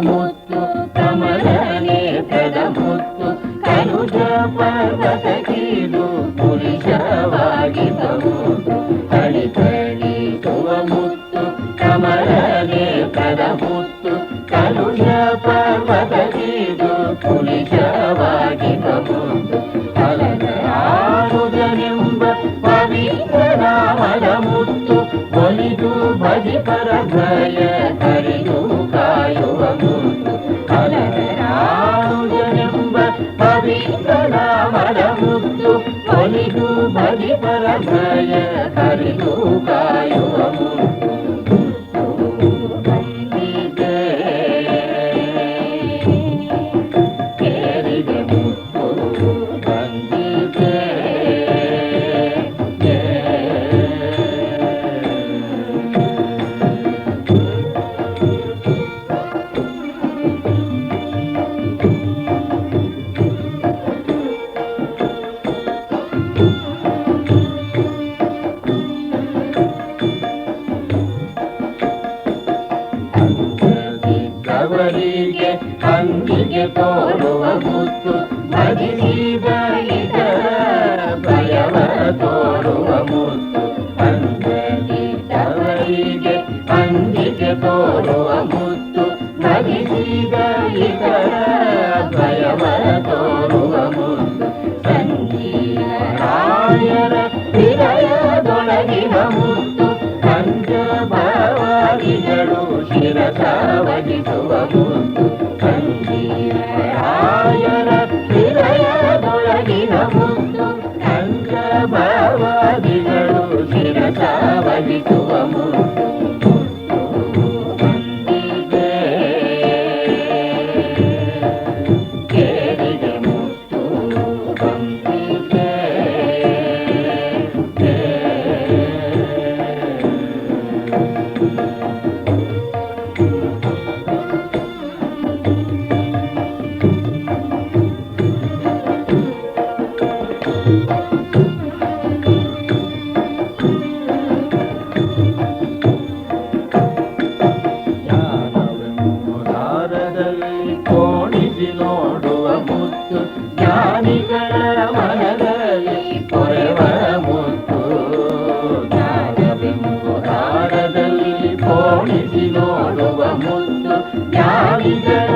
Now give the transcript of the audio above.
ಮುತ್ತು ಕಮಲ ನೇತ್ರದ ಮುತ್ತು ಕನುಜ ಪರ್ವತಗಿದು ಪುರುಷವಾಗಿ ಬಹುದು ತಳಿತಳಿಸುವ ಮುತ್ತು ಕಮಲ ನೇತ್ರದ ಮುತ್ತು ಕನುಜ ಪರ್ವತಗಿದು ಪುರುಷವಾಗಿ ಬಹುದು ಅಲಗಾರುಜನೆಂಬ ಪವಿತ್ರ ನಾಮದ ಮುತ್ತು ಒಲಿದು ಭಜಿಪರ ಭಯ ಕರೆದು ಕಾಯುವ ಮುತ್ತು ಅಲರಾರುಜನೆಂಬ ಪವಿತ್ರ ನಾಮದ ಮುತ್ತು ಒಲಿದು ಭಜಿಪರ ಭಯ ಕರೆದು ಕಾಯುವ ಮುತ್ತು ಬಂದಿದೆ ಕೇರಿದ ಮುತ್ತು ಬಂದಿದೆ ಅವರಿಗೆ ಅಂಗಿಗೆ ತೋರುವ ಮುತ್ತು ಭಜಿಸಿದ ಇತರ ಭಯವ ತೋರುವ ಮುತ್ತು ಅಂಗದಿದ್ದವರಿಗೆ ಅಂಗಿಗೆ ತೋರುವ ಮುತ್ತು ಭಜಿಸಿದ ಇತರ ಭಯವ ತೋರುವ ಮುತ್ತು ಸಂಜೀವರಾಯರ ಹೃದಯದೊಳಗಿನ ಮುತ್ತು ಪಂಚಭಾವಾದಿಗಳು ಶಿರಸ ವಹಿಸುವ ಮುತ್ತು ಸಂಜೀವರಾಯರ ಹೃದಯದೊಳಗಿನ ಮುತ್ತು ಪಂಚಭಾವಾದಿಗಳು ಶಿರಸ ವಹಿಸುವ ಮುತ್ತು ಬಂದಿದೆ ಕೇರಿಗೆ ಮುತ್ತು ಬಂದಿದೆ ಕೋಣಿಸಿ ನೋಡುವ ಮುತ್ತು ಜ್ಞಾನಿಗಳ ಮನದಲ್ಲಿ ಕೊರೆವ ಮುತ್ತು ಜ್ಞಾನವೆಂಬುದಾರದಲ್ಲಿ ಕೋಣಿಸಿ ನೋಡುವ ಮುತ್ತು ಜ್ಞಾನಿಗಳ